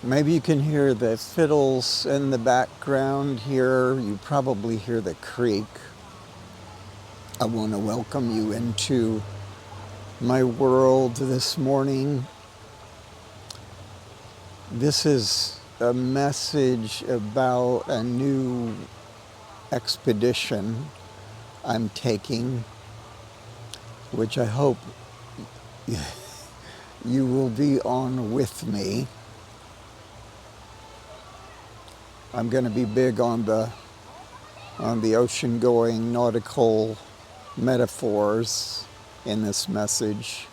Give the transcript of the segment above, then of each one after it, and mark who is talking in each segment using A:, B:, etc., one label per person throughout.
A: Maybe you can hear the fiddles in the background here. You probably hear the creek. I want to welcome you into my world this morning. This is a message about a new expedition I'm taking, which I hope you will be on with me. I'm going to be big on the ocean-going nautical metaphors in this message.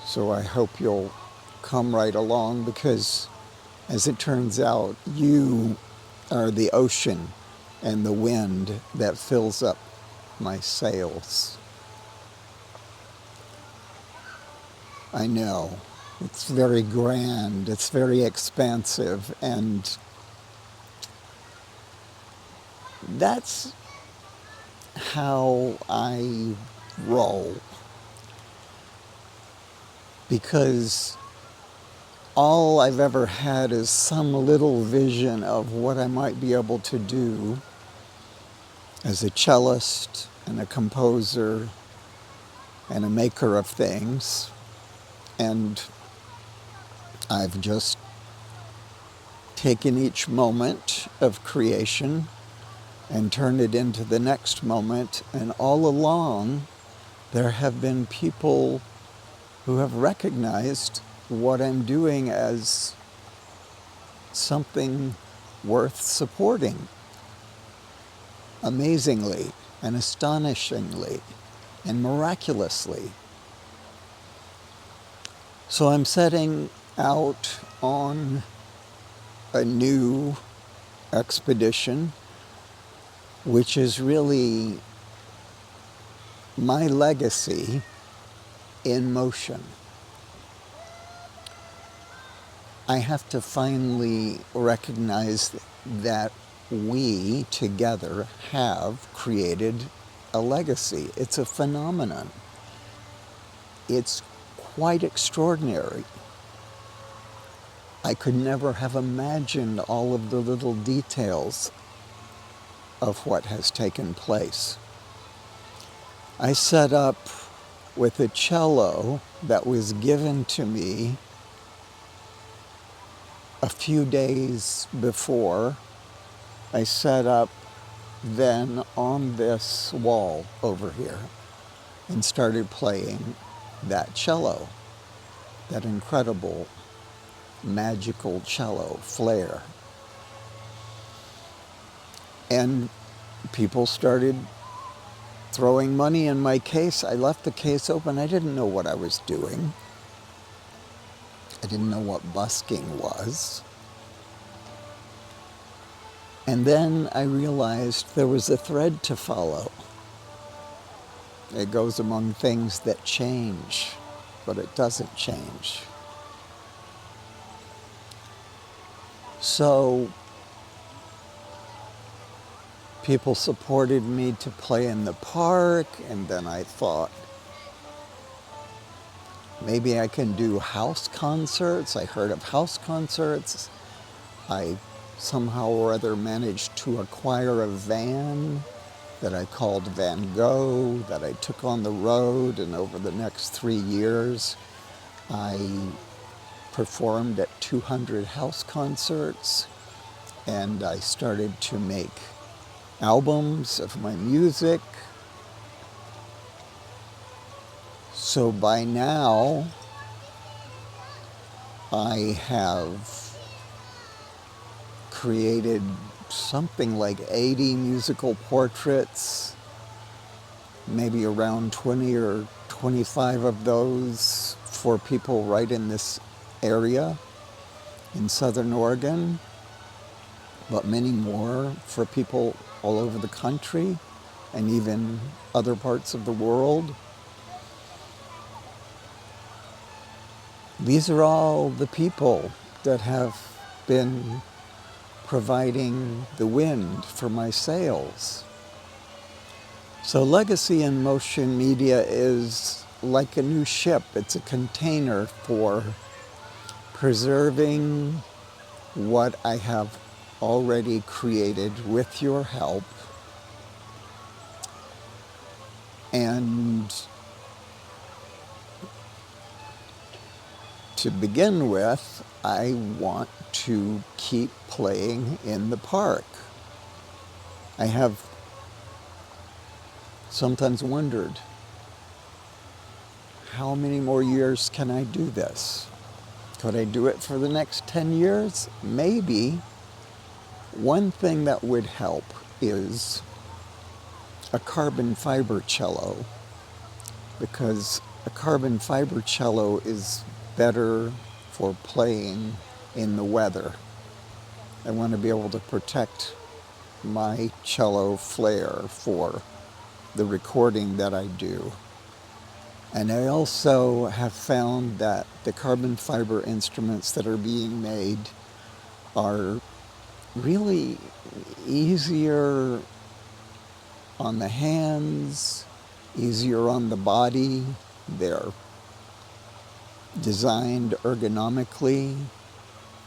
A: So I hope you'll come right along because, as it turns out, you are the ocean and the wind that fills up my sails. I know, it's very grand, it's very expansive, and that's how I roll. Because all I've ever had is some little vision of what I might be able to do as a cellist and a composer and a maker of things. And I've just taken each moment of creation and turned it into the next moment. And all along, there have been people who have recognized what I'm doing as something worth supporting, amazingly and astonishingly and miraculously. So I'm setting out on a new expedition, which is really my legacy in motion. I have to finally recognize that we together have created a legacy. It's a phenomenon. It's quite extraordinary. I could never have imagined all of the little details of what has taken place. I set up with a cello that was given to me a few days before. I set up then on this wall over here and started playing that cello, that incredible, magical cello flair. And people started throwing money in my case. I left the case open. I didn't know what I was doing. I didn't know what busking was. And then I realized there was a thread to follow. It goes among things that change, but it doesn't change. So people supported me to play in the park, and then I thought, maybe I can do house concerts. I heard of house concerts. I somehow or other managed to acquire a van that I called Van Gogh, that I took on the road, and over the next 3 years, I performed at 200 house concerts, and I started to make albums of my music. So by now, I have created something like 80 musical portraits, maybe around 20 or 25 of those for people right in this area in Southern Oregon, but many more for people all over the country and even other parts of the world. These are all the people that have been providing the wind for my sails. So Legacy in Motion Media is like a new ship. It's a container for preserving what I have already created with your help. And to begin with, I want to keep playing in the park. I have sometimes wondered, how many more years can I do this? Could I do it for the next 10 years? Maybe. One thing that would help is a carbon fiber cello, because a carbon fiber cello is better for playing in the weather. I want to be able to protect my cello flare for the recording that I do. And I also have found that the carbon fiber instruments that are being made are really easier on the hands, easier on the body. They're designed ergonomically,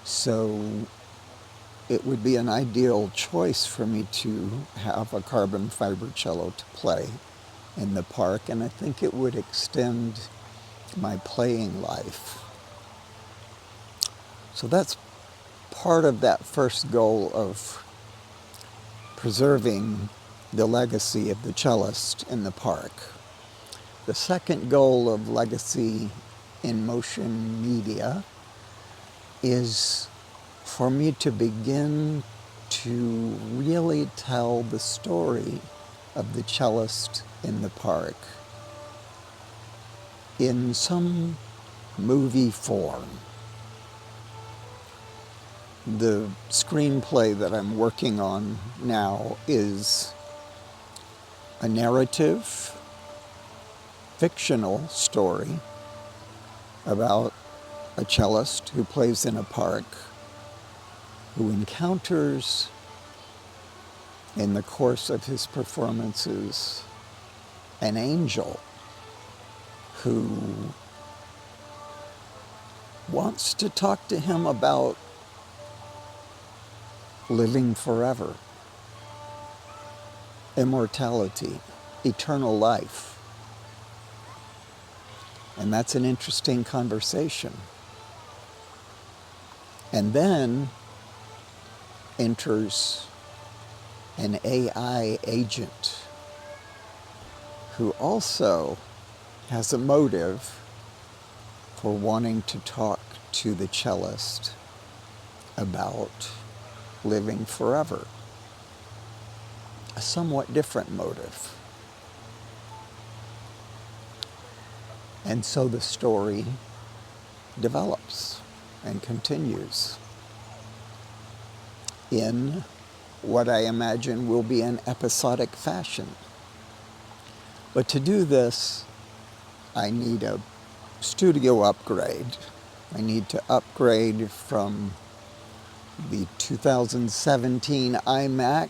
A: so it would be an ideal choice for me to have a carbon fiber cello to play in the park, and I think it would extend my playing life. So that's part of that first goal of preserving the legacy of the cellist in the park. The second goal of Legacy in Motion Media is for me to begin to really tell the story of the cellist in the park in some movie form. The screenplay that I'm working on now is a narrative, fictional story about a cellist who plays in a park, who encounters in the course of his performances an angel who wants to talk to him about living forever, immortality, eternal life. And that's an interesting conversation. And then enters an AI agent who also has a motive for wanting to talk to the cellist about living forever. A somewhat different motive. And so the story develops and continues in what I imagine will be an episodic fashion. But to do this, I need a studio upgrade. I need to upgrade from the 2017 iMac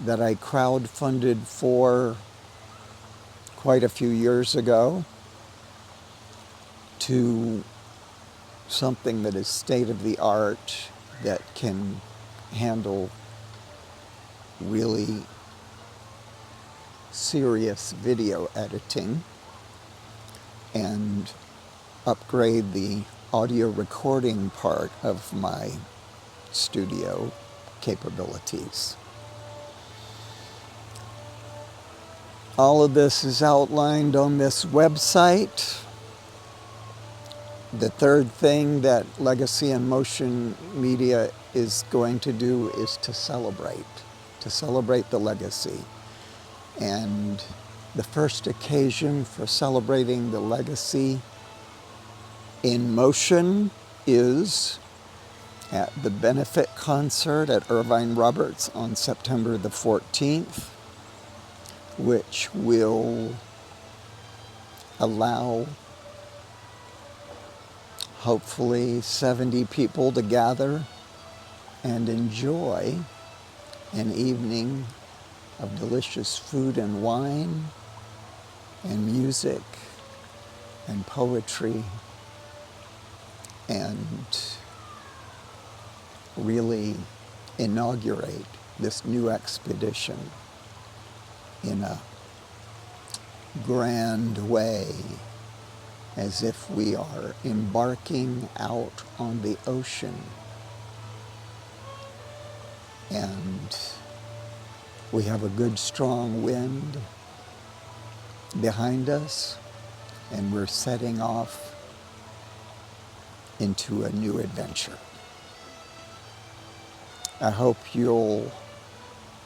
A: that I crowdfunded for quite a few years ago to something that is state-of-the-art, that can handle really serious video editing and upgrade the audio recording part of my studio capabilities. All of this is outlined on this website. The third thing that Legacy in Motion Media is going to do is to celebrate the legacy. And the first occasion for celebrating the legacy in motion is at the benefit concert at Irvine Roberts on September the 14th, which will allow hopefully 70 people to gather and enjoy an evening of delicious food and wine and music and poetry and really inaugurate this new expedition in a grand way, as if we are embarking out on the ocean and we have a good strong wind behind us and we're setting off into a new adventure. I hope you'll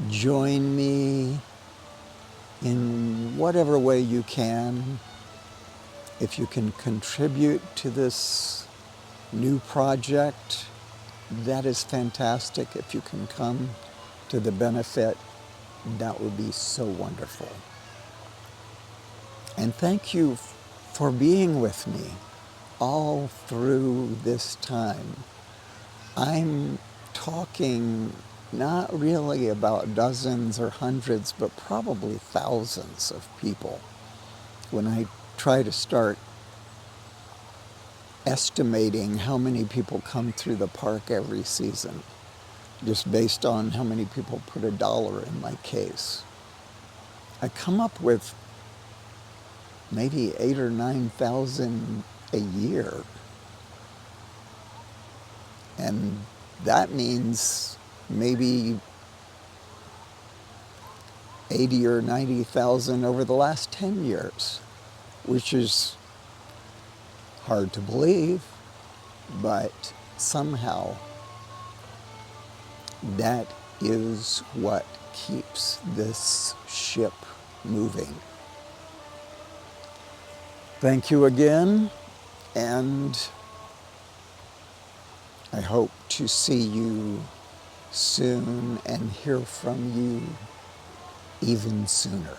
A: join me in whatever way you can. If you can contribute to this new project, that is fantastic. If you can come to the benefit, that would be so wonderful. And thank you for being with me all through this time. I'm talking not really about dozens or hundreds, but probably thousands of people when I try to start estimating how many people come through the park every season, just based on how many people put $1 in my case. I come up with maybe 8,000 or 9,000 a year. And that means maybe 80 or 90,000 over the last 10 years, which is hard to believe, but somehow that is what keeps this ship moving. Thank you again, and I hope to see you soon and hear from you even sooner.